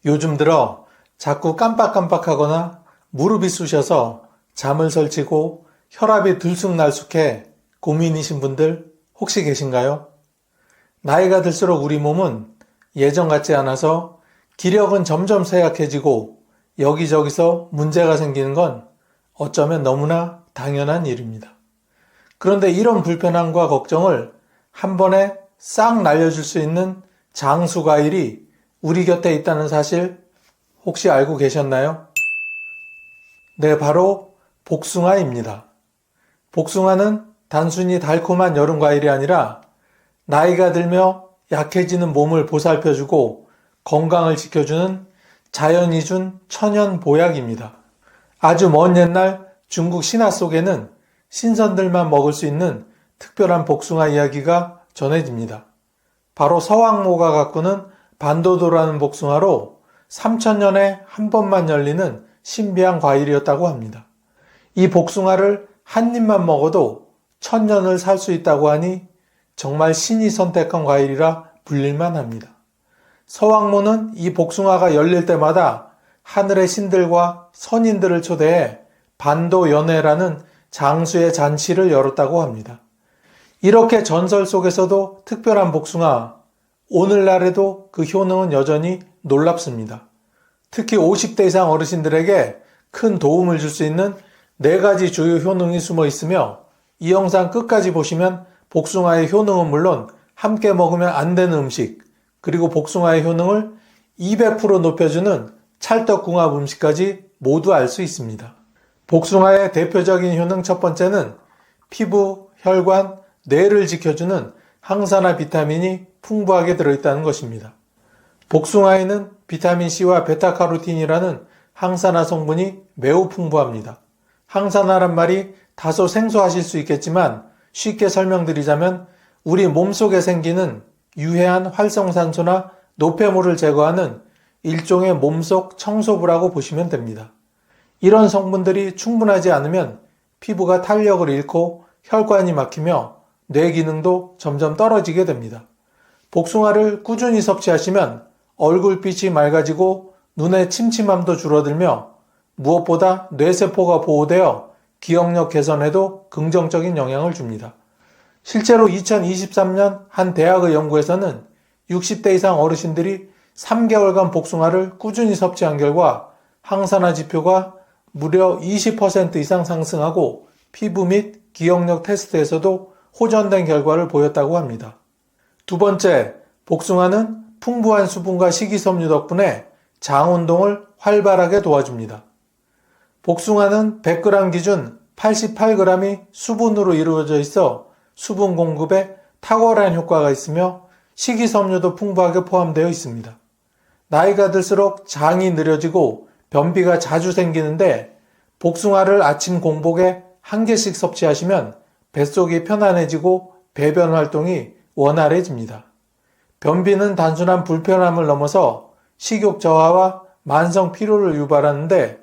요즘 들어 자꾸 깜빡깜빡하거나 무릎이 쑤셔서 잠을 설치고 혈압이 들쑥날쑥해 고민이신 분들 혹시 계신가요? 나이가 들수록 우리 몸은 예전 같지 않아서 기력은 점점 쇠약해지고 여기저기서 문제가 생기는 건 어쩌면 너무나 당연한 일입니다. 그런데 이런 불편함과 걱정을 한 번에 싹 날려줄 수 있는 장수과일이 우리 곁에 있다는 사실 혹시 알고 계셨나요? 네, 바로 복숭아입니다. 복숭아는 단순히 달콤한 여름 과일이 아니라 나이가 들며 약해지는 몸을 보살펴주고 건강을 지켜주는 자연이 준 천연 보약입니다. 아주 먼 옛날 중국 신화 속에는 신선들만 먹을 수 있는 특별한 복숭아 이야기가 전해집니다. 바로 서왕모가 가꾸는 반도도라는 복숭아로 3000년에 한 번만 열리는 신비한 과일이었다고 합니다. 이 복숭아를 한 입만 먹어도 1000년을 살 수 있다고 하니 정말 신이 선택한 과일이라 불릴만 합니다. 서왕모는 이 복숭아가 열릴 때마다 하늘의 신들과 선인들을 초대해 반도연회라는 장수의 잔치를 열었다고 합니다. 이렇게 전설 속에서도 특별한 복숭아, 오늘날에도 그 효능은 여전히 놀랍습니다. 특히 50대 이상 어르신들에게 큰 도움을 줄 수 있는 4가지 주요 효능이 숨어 있으며 이 영상 끝까지 보시면 복숭아의 효능은 물론 함께 먹으면 안 되는 음식, 그리고 복숭아의 효능을 200% 높여주는 찰떡궁합 음식까지 모두 알 수 있습니다. 복숭아의 대표적인 효능 첫 번째는 피부, 혈관, 뇌를 지켜주는 항산화 비타민이 풍부하게 들어있다는 것입니다. 복숭아에는 비타민C와 베타카로틴이라는 항산화 성분이 매우 풍부합니다. 항산화란 말이 다소 생소하실 수 있겠지만 쉽게 설명드리자면 우리 몸속에 생기는 유해한 활성산소나 노폐물을 제거하는 일종의 몸속 청소부라고 보시면 됩니다. 이런 성분들이 충분하지 않으면 피부가 탄력을 잃고 혈관이 막히며 뇌 기능도 점점 떨어지게 됩니다. 복숭아를 꾸준히 섭취하시면 얼굴빛이 맑아지고 눈의 침침함도 줄어들며 무엇보다 뇌세포가 보호되어 기억력 개선에도 긍정적인 영향을 줍니다. 실제로 2023년 한 대학의 연구에서는 60대 이상 어르신들이 3개월간 복숭아를 꾸준히 섭취한 결과 항산화 지표가 무려 20% 이상 상승하고 피부 및 기억력 테스트에서도 호전된 결과를 보였다고 합니다. 두 번째, 복숭아는 풍부한 수분과 식이섬유 덕분에 장 운동을 활발하게 도와줍니다. 복숭아는 100g 기준 88g이 수분으로 이루어져 있어 수분 공급에 탁월한 효과가 있으며 식이섬유도 풍부하게 포함되어 있습니다. 나이가 들수록 장이 느려지고 변비가 자주 생기는데 복숭아를 아침 공복에 1개씩 섭취하시면 뱃속이 편안해지고 배변 활동이 원활해집니다. 변비는 단순한 불편함을 넘어서 식욕 저하와 만성 피로를 유발하는데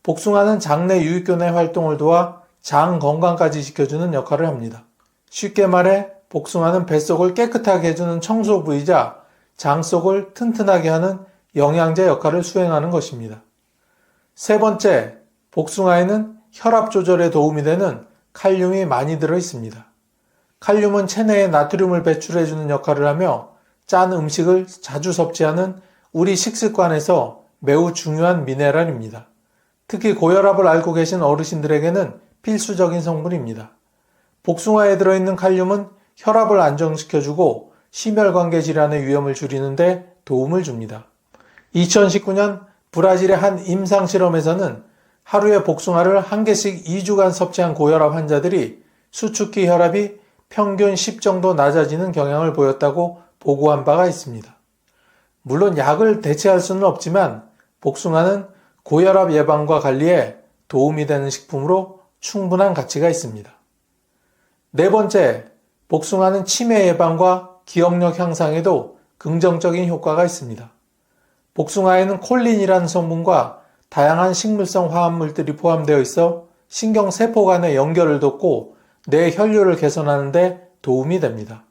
복숭아는 장내 유익균의 활동을 도와 장 건강까지 지켜주는 역할을 합니다. 쉽게 말해 복숭아는 뱃속을 깨끗하게 해주는 청소부이자 장 속을 튼튼하게 하는 영양제 역할을 수행하는 것입니다. 세 번째, 복숭아에는 혈압 조절에 도움이 되는 칼륨이 많이 들어 있습니다. 칼륨은 체내에 나트륨을 배출해주는 역할을 하며 짠 음식을 자주 섭취하는 우리 식습관에서 매우 중요한 미네랄입니다. 특히 고혈압을 앓고 계신 어르신들에게는 필수적인 성분입니다. 복숭아에 들어있는 칼륨은 혈압을 안정시켜주고 심혈관계 질환의 위험을 줄이는데 도움을 줍니다. 2019년 브라질의 한 임상 실험에서는 하루에 복숭아를 1개씩 2주간 섭취한 고혈압 환자들이 수축기 혈압이 평균 10 정도 낮아지는 경향을 보였다고 보고한 바가 있습니다. 물론 약을 대체할 수는 없지만 복숭아는 고혈압 예방과 관리에 도움이 되는 식품으로 충분한 가치가 있습니다. 네 번째, 복숭아는 치매 예방과 기억력 향상에도 긍정적인 효과가 있습니다. 복숭아에는 콜린이라는 성분과 다양한 식물성 화합물들이 포함되어 있어 신경세포 간의 연결을 돕고 뇌 혈류를 개선하는 데 도움이 됩니다.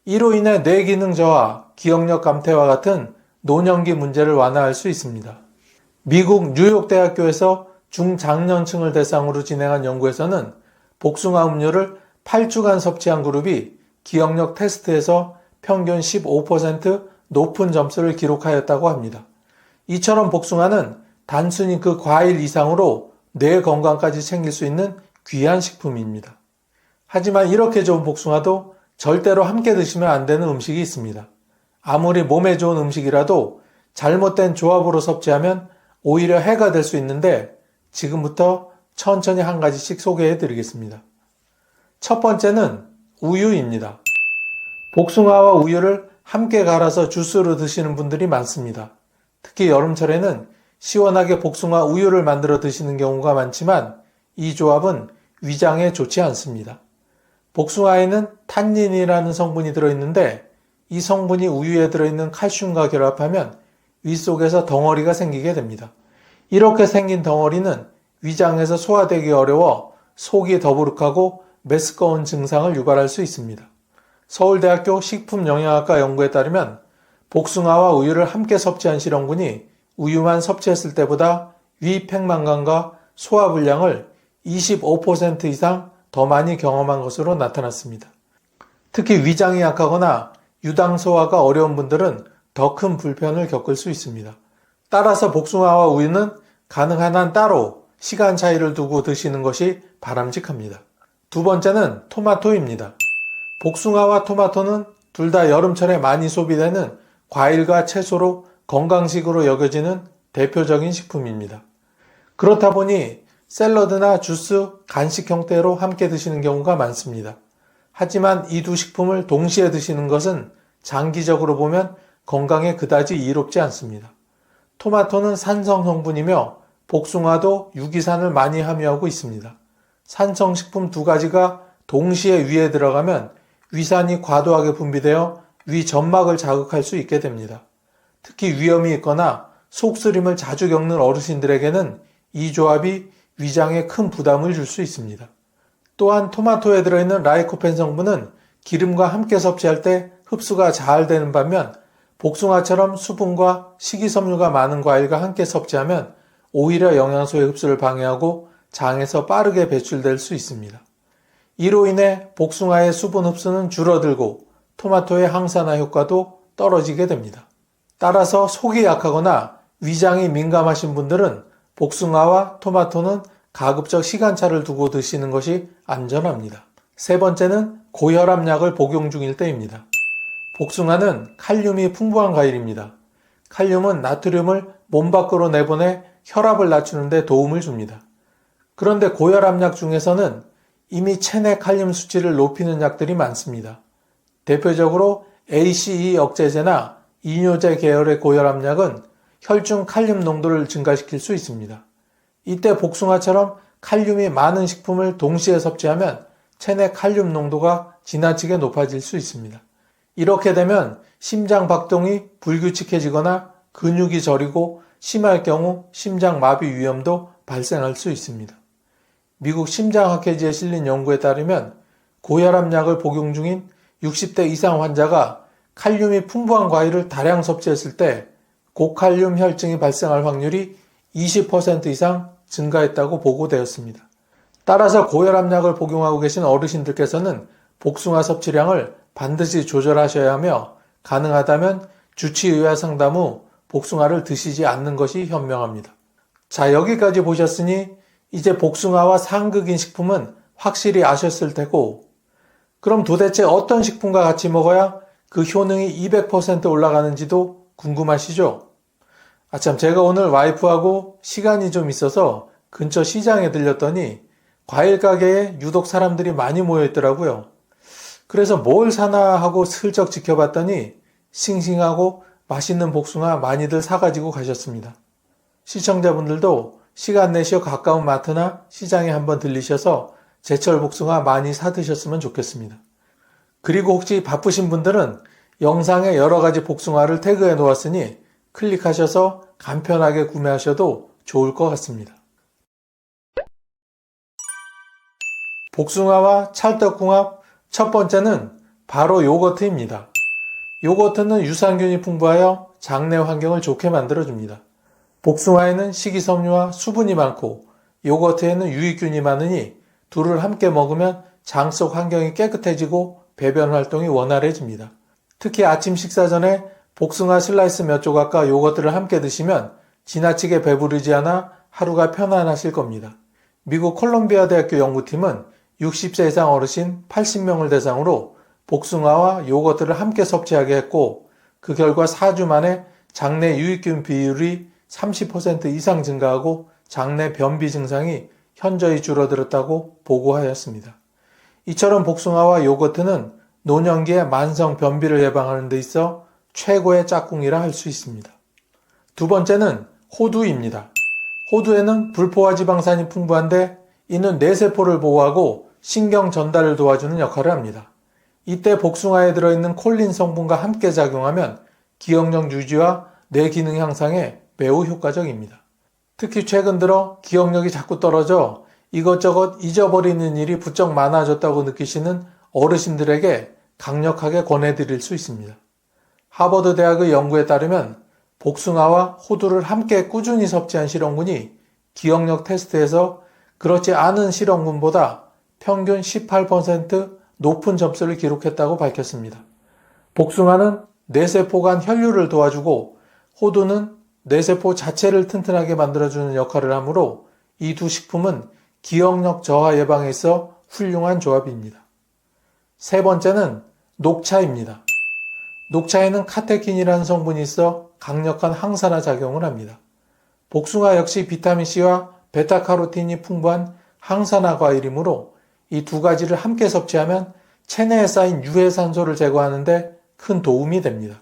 이로 인해 뇌 기능 저하, 기억력 감퇴와 같은 노년기 문제를 완화할 수 있습니다. 미국 뉴욕대학교에서 중장년층을 대상으로 진행한 연구에서는 복숭아 음료를 8주간 섭취한 그룹이 기억력 테스트에서 평균 15% 높은 점수를 기록하였다고 합니다. 이처럼 복숭아는 단순히 그 과일 이상으로 뇌 건강까지 챙길 수 있는 귀한 식품입니다. 하지만 이렇게 좋은 복숭아도 절대로 함께 드시면 안 되는 음식이 있습니다. 아무리 몸에 좋은 음식이라도 잘못된 조합으로 섭취하면 오히려 해가 될 수 있는데 지금부터 천천히 한 가지씩 소개해 드리겠습니다. 첫 번째는 우유입니다. 복숭아와 우유를 함께 갈아서 주스로 드시는 분들이 많습니다. 특히 여름철에는 시원하게 복숭아 우유를 만들어 드시는 경우가 많지만 이 조합은 위장에 좋지 않습니다. 복숭아에는 탄닌이라는 성분이 들어있는데 이 성분이 우유에 들어있는 칼슘과 결합하면 위 속에서 덩어리가 생기게 됩니다. 이렇게 생긴 덩어리는 위장에서 소화되기 어려워 속이 더부룩하고 메스꺼운 증상을 유발할 수 있습니다. 서울대학교 식품영양학과 연구에 따르면 복숭아와 우유를 함께 섭취한 실험군이 우유만 섭취했을 때보다 위 팽만감과 소화불량을 25% 이상 더 많이 경험한 것으로 나타났습니다. 특히 위장이 약하거나 유당 소화가 어려운 분들은 더 큰 불편을 겪을 수 있습니다. 따라서 복숭아와 우유는 가능한 한 따로 시간 차이를 두고 드시는 것이 바람직합니다. 두 번째는 토마토입니다. 복숭아와 토마토는 둘 다 여름철에 많이 소비되는 과일과 채소로 건강식으로 여겨지는 대표적인 식품입니다. 그렇다 보니 샐러드나 주스, 간식 형태로 함께 드시는 경우가 많습니다. 하지만 이 두 식품을 동시에 드시는 것은 장기적으로 보면 건강에 그다지 이롭지 않습니다. 토마토는 산성 성분이며 복숭아도 유기산을 많이 함유하고 있습니다. 산성식품 두 가지가 동시에 위에 들어가면 위산이 과도하게 분비되어 위 점막을 자극할 수 있게 됩니다. 특히 위염이 있거나 속쓰림을 자주 겪는 어르신들에게는 이 조합이 위장에 큰 부담을 줄 수 있습니다. 또한 토마토에 들어있는 라이코펜 성분은 기름과 함께 섭취할 때 흡수가 잘 되는 반면 복숭아처럼 수분과 식이섬유가 많은 과일과 함께 섭취하면 오히려 영양소의 흡수를 방해하고 장에서 빠르게 배출될 수 있습니다. 이로 인해 복숭아의 수분 흡수는 줄어들고 토마토의 항산화 효과도 떨어지게 됩니다. 따라서 속이 약하거나 위장이 민감하신 분들은 복숭아와 토마토는 가급적 시간차를 두고 드시는 것이 안전합니다. 세 번째는 고혈압약을 복용 중일 때입니다. 복숭아는 칼륨이 풍부한 과일입니다. 칼륨은 나트륨을 몸 밖으로 내보내 혈압을 낮추는 데 도움을 줍니다. 그런데 고혈압약 중에서는 이미 체내 칼륨 수치를 높이는 약들이 많습니다. 대표적으로 ACE 억제제나 이뇨제 계열의 고혈압약은 혈중 칼륨 농도를 증가시킬 수 있습니다. 이때 복숭아처럼 칼륨이 많은 식품을 동시에 섭취하면 체내 칼륨 농도가 지나치게 높아질 수 있습니다. 이렇게 되면 심장 박동이 불규칙해지거나 근육이 저리고 심할 경우 심장마비 위험도 발생할 수 있습니다. 미국 심장학회지에 실린 연구에 따르면 고혈압약을 복용 중인 60대 이상 환자가 칼륨이 풍부한 과일을 다량 섭취했을 때 고칼륨 혈증이 발생할 확률이 20% 이상 증가했다고 보고되었습니다. 따라서 고혈압약을 복용하고 계신 어르신들께서는 복숭아 섭취량을 반드시 조절하셔야 하며 가능하다면 주치의와 상담 후 복숭아를 드시지 않는 것이 현명합니다. 자, 여기까지 보셨으니 이제 복숭아와 상극인 식품은 확실히 아셨을 테고, 그럼 도대체 어떤 식품과 같이 먹어야 그 효능이 200% 올라가는지도 궁금하시죠? 참, 제가 오늘 와이프하고 시간이 좀 있어서 근처 시장에 들렸더니 과일 가게에 유독 사람들이 많이 모여 있더라고요. 그래서 뭘 사나 하고 슬쩍 지켜봤더니 싱싱하고 맛있는 복숭아 많이들 사가지고 가셨습니다. 시청자분들도 시간 내셔 가까운 마트나 시장에 한번 들리셔서 제철 복숭아 많이 사드셨으면 좋겠습니다. 그리고 혹시 바쁘신 분들은 영상에 여러 가지 복숭아를 태그해 놓았으니 클릭하셔서 간편하게 구매하셔도 좋을 것 같습니다. 복숭아와 찰떡궁합 첫 번째는 바로 요거트입니다. 요거트는 유산균이 풍부하여 장내 환경을 좋게 만들어줍니다. 복숭아에는 식이섬유와 수분이 많고 요거트에는 유익균이 많으니 둘을 함께 먹으면 장 속 환경이 깨끗해지고 배변 활동이 원활해집니다. 특히 아침 식사 전에 복숭아 슬라이스 몇 조각과 요거트를 함께 드시면 지나치게 배부르지 않아 하루가 편안하실 겁니다. 미국 콜롬비아 대학교 연구팀은 60세 이상 어르신 80명을 대상으로 복숭아와 요거트를 함께 섭취하게 했고 그 결과 4주 만에 장내 유익균 비율이 30% 이상 증가하고 장내 변비 증상이 현저히 줄어들었다고 보고하였습니다. 이처럼 복숭아와 요거트는 노년기에 만성 변비를 예방하는 데 있어 최고의 짝꿍이라 할 수 있습니다. 두 번째는 호두입니다. 호두에는 불포화 지방산이 풍부한데 이는 뇌세포를 보호하고 신경 전달을 도와주는 역할을 합니다. 이때 복숭아에 들어있는 콜린 성분과 함께 작용하면 기억력 유지와 뇌 기능 향상에 매우 효과적입니다. 특히 최근 들어 기억력이 자꾸 떨어져 이것저것 잊어버리는 일이 부쩍 많아졌다고 느끼시는 어르신들에게 강력하게 권해드릴 수 있습니다. 하버드 대학의 연구에 따르면 복숭아와 호두를 함께 꾸준히 섭취한 실험군이 기억력 테스트에서 그렇지 않은 실험군보다 평균 18% 높은 점수를 기록했다고 밝혔습니다. 복숭아는 뇌세포 간 혈류를 도와주고 호두는 뇌세포 자체를 튼튼하게 만들어주는 역할을 하므로 이 두 식품은 기억력 저하 예방에 있어 훌륭한 조합입니다. 세 번째는 녹차입니다. 녹차에는 카테킨이라는 성분이 있어 강력한 항산화 작용을 합니다. 복숭아 역시 비타민C와 베타카로틴이 풍부한 항산화 과일이므로 이 두 가지를 함께 섭취하면 체내에 쌓인 유해산소를 제거하는 데 큰 도움이 됩니다.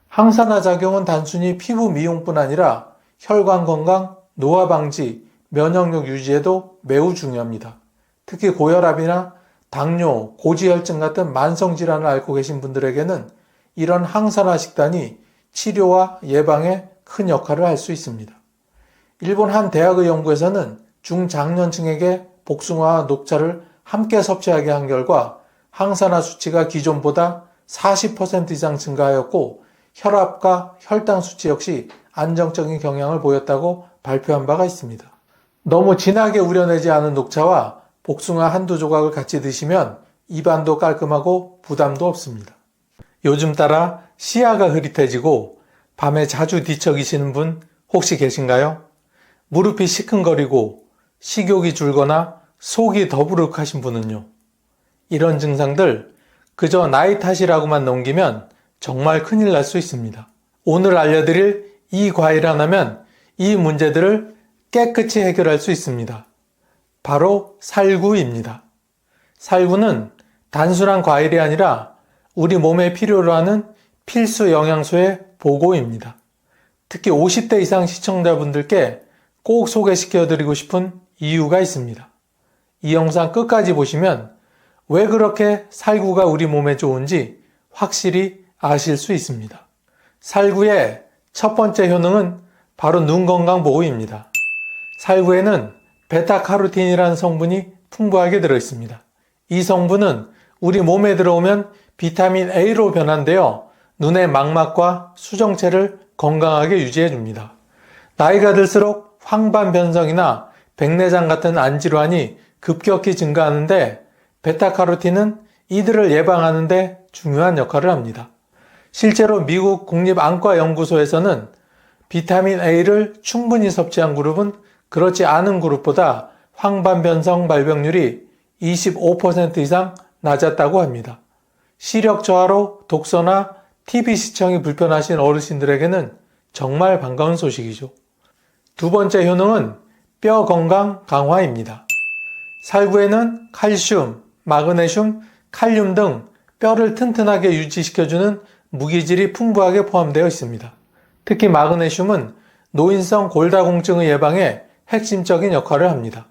항산화 작용은 단순히 피부 미용뿐 아니라 혈관 건강, 노화 방지, 면역력 유지에도 매우 중요합니다. 특히 고혈압이나 당뇨, 고지혈증 같은 만성질환을 앓고 계신 분들에게는 이런 항산화 식단이 치료와 예방에 큰 역할을 할 수 있습니다. 일본 한 대학의 연구에서는 중장년층에게 복숭아와 녹차를 함께 섭취하게 한 결과 항산화 수치가 기존보다 40% 이상 증가하였고 혈압과 혈당 수치 역시 안정적인 경향을 보였다고 발표한 바가 있습니다. 너무 진하게 우려내지 않은 녹차와 복숭아 한두 조각을 같이 드시면 입안도 깔끔하고 부담도 없습니다. 요즘 따라 시야가 흐릿해지고 밤에 자주 뒤척이시는 분 혹시 계신가요? 무릎이 시큰거리고 식욕이 줄거나 속이 더부룩하신 분은요? 이런 증상들 그저 나이 탓이라고만 넘기면 정말 큰일 날 수 있습니다. 오늘 알려드릴 이 과일 하나면 이 문제들을 깨끗이 해결할 수 있습니다. 바로 살구입니다. 살구는 단순한 과일이 아니라 우리 몸에 필요로 하는 필수 영양소의 보고입니다. 특히 50대 이상 시청자분들께 꼭 소개시켜드리고 싶은 이유가 있습니다. 이 영상 끝까지 보시면 왜 그렇게 살구가 우리 몸에 좋은지 확실히 아실 수 있습니다. 살구의 첫 번째 효능은 바로 눈 건강 보호입니다. 살구에는 베타카로틴이라는 성분이 풍부하게 들어있습니다. 이 성분은 우리 몸에 들어오면 비타민 A로 변환되어 눈의 망막과 수정체를 건강하게 유지해줍니다. 나이가 들수록 황반변성이나 백내장 같은 안질환이 급격히 증가하는데 베타카로틴은 이들을 예방하는 데 중요한 역할을 합니다. 실제로 미국 국립안과연구소에서는 비타민 A를 충분히 섭취한 그룹은 그렇지 않은 그룹보다 황반변성 발병률이 25% 이상 낮았다고 합니다. 시력 저하로 독서나 TV 시청이 불편하신 어르신들에게는 정말 반가운 소식이죠. 두 번째 효능은 뼈 건강 강화입니다. 살구에는 칼슘, 마그네슘, 칼륨 등 뼈를 튼튼하게 유지시켜주는 무기질이 풍부하게 포함되어 있습니다. 특히 마그네슘은 노인성 골다공증의 예방에 핵심적인 역할을 합니다.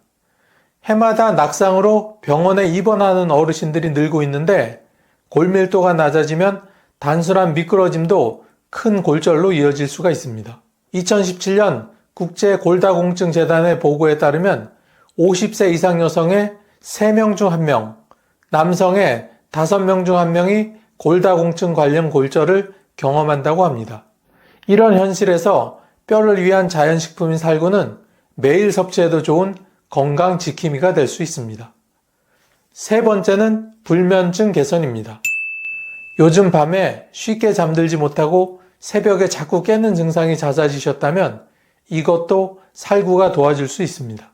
해마다 낙상으로 병원에 입원하는 어르신들이 늘고 있는데 골밀도가 낮아지면 단순한 미끄러짐도 큰 골절로 이어질 수가 있습니다. 2017년 국제골다공증재단의 보고에 따르면 50세 이상 여성의 3명 중 1명, 남성의 5명 중 1명이 골다공증 관련 골절을 경험한다고 합니다. 이런 현실에서 뼈를 위한 자연식품인 살구는 매일 섭취해도 좋은 건강 지킴이가 될 수 있습니다. 세 번째는 불면증 개선입니다. 요즘 밤에 쉽게 잠들지 못하고 새벽에 자꾸 깨는 증상이 잦아지셨다면 이것도 살구가 도와줄 수 있습니다.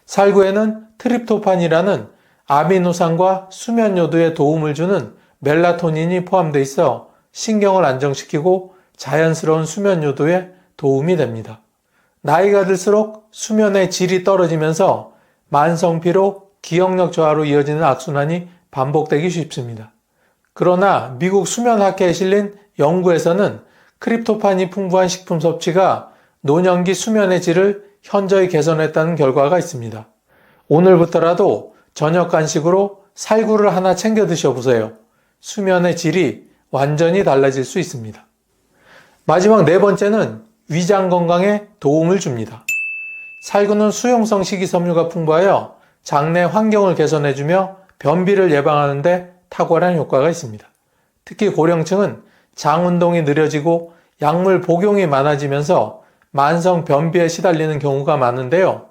살구에는 트립토판이라는 아미노산과 수면요도에 도움을 주는 멜라토닌이 포함되어 있어 신경을 안정시키고 자연스러운 수면요도에 도움이 됩니다. 나이가 들수록 수면의 질이 떨어지면서 만성피로, 기억력 저하로 이어지는 악순환이 반복되기 쉽습니다. 그러나 미국 수면학회에 실린 연구에서는 크립토판이 풍부한 식품 섭취가 노년기 수면의 질을 현저히 개선했다는 결과가 있습니다. 오늘부터라도 저녁 간식으로 살구를 하나 챙겨 드셔보세요. 수면의 질이 완전히 달라질 수 있습니다. 마지막 네 번째는 위장 건강에 도움을 줍니다. 살구는 수용성 식이섬유가 풍부하여 장내 환경을 개선해주며 변비를 예방하는 데 탁월한 효과가 있습니다. 특히 고령층은 장 운동이 느려지고 약물 복용이 많아지면서 만성 변비에 시달리는 경우가 많은데요.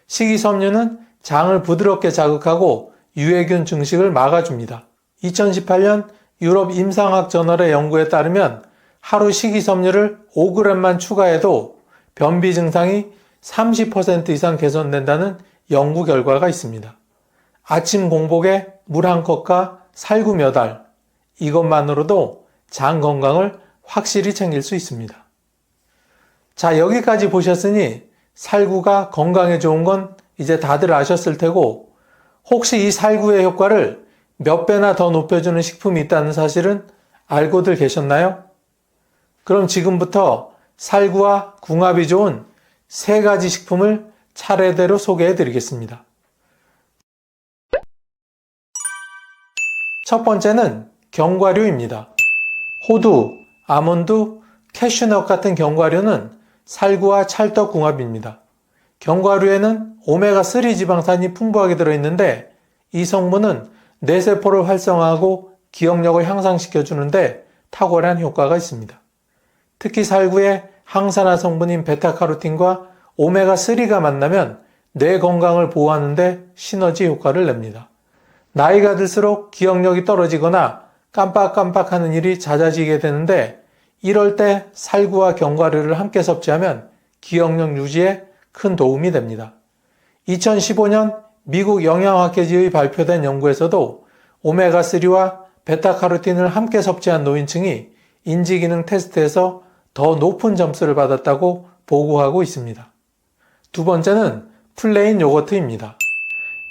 식이섬유는 장을 부드럽게 자극하고 유해균 증식을 막아줍니다. 2018년 유럽 임상학 저널의 연구에 따르면 하루 식이섬유를 5g만 추가해도 변비 증상이 30% 이상 개선된다는 연구 결과가 있습니다. 아침 공복에 물 한 컵과 살구 몇 알, 이것만으로도 장 건강을 확실히 챙길 수 있습니다. 자, 여기까지 보셨으니 살구가 건강에 좋은 건 이제 다들 아셨을 테고, 혹시 이 살구의 효과를 몇 배나 더 높여주는 식품이 있다는 사실은 알고들 계셨나요? 그럼 지금부터 살구와 궁합이 좋은 세 가지 식품을 차례대로 소개해 드리겠습니다. 첫 번째는 견과류입니다. 호두, 아몬드, 캐슈넛 같은 견과류는 살구와 찰떡궁합입니다. 견과류에는 오메가3 지방산이 풍부하게 들어있는데 이 성분은 뇌세포를 활성화하고 기억력을 향상시켜주는데 탁월한 효과가 있습니다. 특히 살구의 항산화 성분인 베타카로틴과 오메가3가 만나면 뇌 건강을 보호하는 데 시너지 효과를 냅니다. 나이가 들수록 기억력이 떨어지거나 깜빡깜빡하는 일이 잦아지게 되는데 이럴 때 살구와 견과류를 함께 섭취하면 기억력 유지에 큰 도움이 됩니다. 2015년 미국 영양학회지의 발표된 연구에서도 오메가3와 베타카로틴을 함께 섭취한 노인층이 인지기능 테스트에서 더 높은 점수를 받았다고 보고하고 있습니다. 두 번째는 플레인 요거트입니다.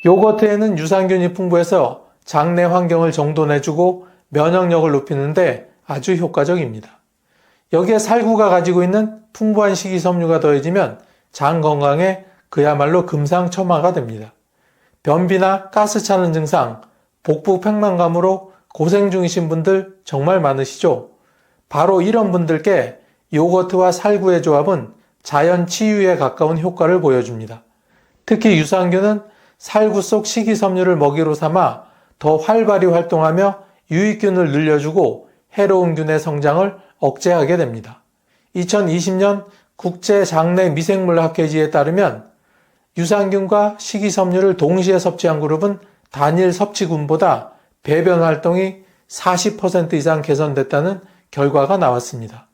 요거트에는 유산균이 풍부해서 장내 환경을 정돈해주고 면역력을 높이는데 아주 효과적입니다. 여기에 살구가 가지고 있는 풍부한 식이섬유가 더해지면 장 건강에 그야말로 금상첨화가 됩니다. 변비나 가스 차는 증상, 복부 팽만감으로 고생 중이신 분들 정말 많으시죠? 바로 이런 분들께 요거트와 살구의 조합은 자연 치유에 가까운 효과를 보여줍니다. 특히 유산균은 살구 속 식이섬유를 먹이로 삼아 더 활발히 활동하며 유익균을 늘려주고 해로운 균의 성장을 억제하게 됩니다. 2020년 국제장내 미생물학회지에 따르면 유산균과 식이섬유를 동시에 섭취한 그룹은 단일 섭취군보다 배변 활동이 40% 이상 개선됐다는 결과가 나왔습니다.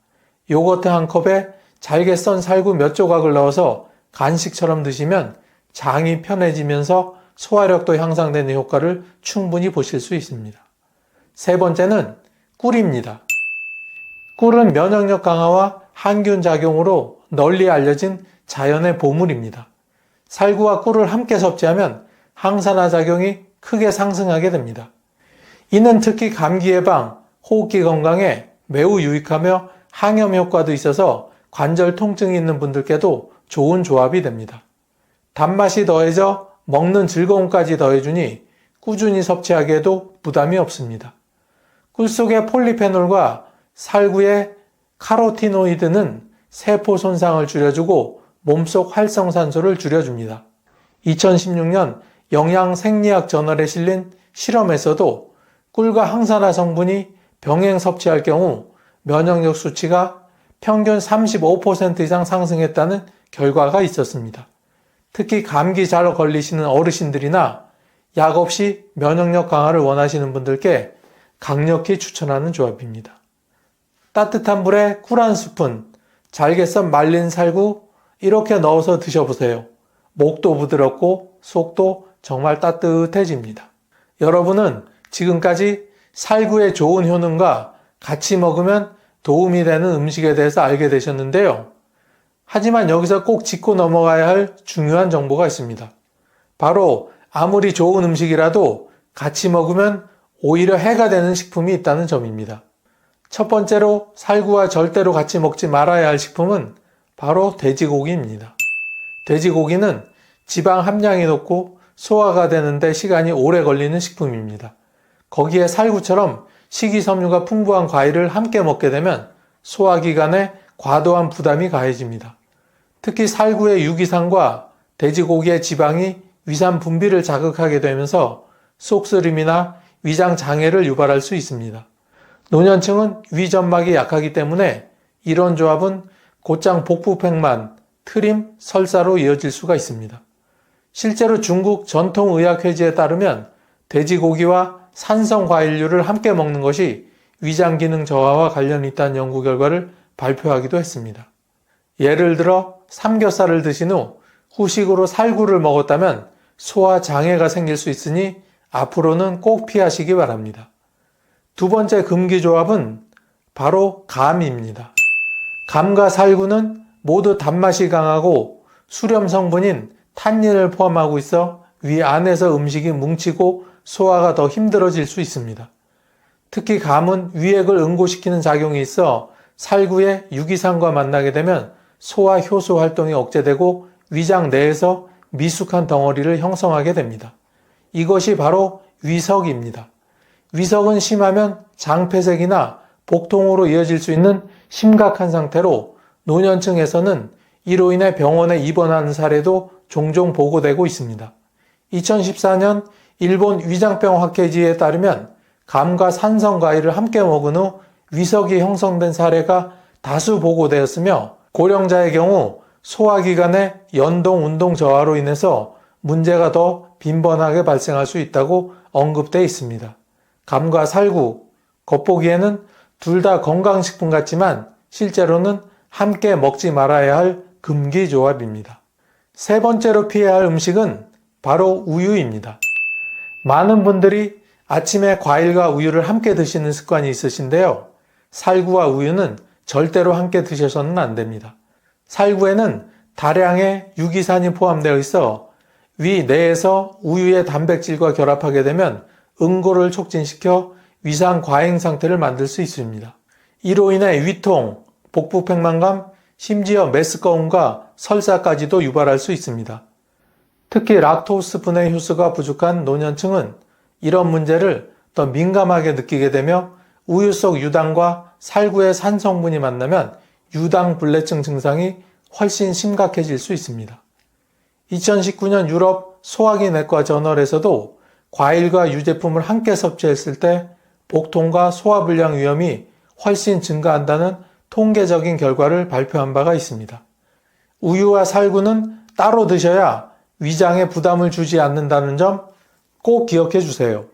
요거트 한 컵에 잘게 썬 살구 몇 조각을 넣어서 간식처럼 드시면 장이 편해지면서 소화력도 향상되는 효과를 충분히 보실 수 있습니다. 세 번째는 꿀입니다. 꿀은 면역력 강화와 항균 작용으로 널리 알려진 자연의 보물입니다. 살구와 꿀을 함께 섭취하면 항산화 작용이 크게 상승하게 됩니다. 이는 특히 감기 예방, 호흡기 건강에 매우 유익하며 항염 효과도 있어서 관절 통증이 있는 분들께도 좋은 조합이 됩니다. 단맛이 더해져 먹는 즐거움까지 더해주니 꾸준히 섭취하기에도 부담이 없습니다. 꿀 속의 폴리페놀과 살구의 카로티노이드는 세포 손상을 줄여주고 몸속 활성산소를 줄여줍니다. 2016년 영양생리학 저널에 실린 실험에서도 꿀과 항산화 성분이 병행 섭취할 경우 면역력 수치가 평균 35% 이상 상승했다는 결과가 있었습니다. 특히 감기 잘 걸리시는 어르신들이나 약 없이 면역력 강화를 원하시는 분들께 강력히 추천하는 조합입니다. 따뜻한 물에 꿀 한 스푼, 잘게 썬 말린 살구 이렇게 넣어서 드셔보세요. 목도 부드럽고 속도 정말 따뜻해집니다. 여러분은 지금까지 살구의 좋은 효능과 같이 먹으면 도움이 되는 음식에 대해서 알게 되셨는데요. 하지만 여기서 꼭 짚고 넘어가야 할 중요한 정보가 있습니다. 바로 아무리 좋은 음식이라도 같이 먹으면 오히려 해가 되는 식품이 있다는 점입니다. 첫 번째로 살구와 절대로 같이 먹지 말아야 할 식품은 바로 돼지고기입니다. 돼지고기는 지방 함량이 높고 소화가 되는데 시간이 오래 걸리는 식품입니다. 거기에 살구처럼 식이섬유가 풍부한 과일을 함께 먹게 되면 소화기관에 과도한 부담이 가해집니다. 특히 살구의 유기산과 돼지고기의 지방이 위산 분비를 자극하게 되면서 속쓰림이나 위장 장애를 유발할 수 있습니다. 노년층은 위점막이 약하기 때문에 이런 조합은 곧장 복부팽만, 트림, 설사로 이어질 수가 있습니다. 실제로 중국 전통의학회지에 따르면 돼지고기와 산성 과일류를 함께 먹는 것이 위장 기능 저하와 관련이 있다는 연구 결과를 발표하기도 했습니다. 예를 들어 삼겹살을 드신 후 후식으로 살구를 먹었다면 소화 장애가 생길 수 있으니 앞으로는 꼭 피하시기 바랍니다. 두 번째 금기 조합은 바로 감입니다. 감과 살구는 모두 단맛이 강하고 수렴 성분인 탄닌을 포함하고 있어 위 안에서 음식이 뭉치고 소화가 더 힘들어질 수 있습니다. 특히 감은 위액을 응고시키는 작용이 있어 살구의 유기산과 만나게 되면 소화 효소 활동이 억제되고 위장 내에서 미숙한 덩어리를 형성하게 됩니다. 이것이 바로 위석입니다. 위석은 심하면 장폐색이나 복통으로 이어질 수 있는 심각한 상태로 노년층에서는 이로 인해 병원에 입원하는 사례도 종종 보고되고 있습니다. 2014년 일본 위장병 학회지에 따르면 감과 산성 과일을 함께 먹은 후 위석이 형성된 사례가 다수 보고되었으며 고령자의 경우 소화기관의 연동 운동 저하로 인해서 문제가 더 빈번하게 발생할 수 있다고 언급되어 있습니다. 감과 살구, 겉보기에는 둘 다 건강식품 같지만 실제로는 함께 먹지 말아야 할 금기 조합입니다. 세 번째로 피해야 할 음식은 바로 우유입니다. 많은 분들이 아침에 과일과 우유를 함께 드시는 습관이 있으신데요. 살구와 우유는 절대로 함께 드셔서는 안 됩니다. 살구에는 다량의 유기산이 포함되어 있어 위 내에서 우유의 단백질과 결합하게 되면 응고를 촉진시켜 위산 과잉 상태를 만들 수 있습니다. 이로 인해 위통, 복부팽만감, 심지어 메스꺼움과 설사까지도 유발할 수 있습니다. 특히 락토스 분해 효소가 부족한 노년층은 이런 문제를 더 민감하게 느끼게 되며 우유 속 유당과 살구의 산 성분이 만나면 유당불내증 증상이 훨씬 심각해질 수 있습니다. 2019년 유럽 소화기 내과 저널에서도 과일과 유제품을 함께 섭취했을 때 복통과 소화불량 위험이 훨씬 증가한다는 통계적인 결과를 발표한 바가 있습니다. 우유와 살구는 따로 드셔야 위장에 부담을 주지 않는다는 점 꼭 기억해 주세요.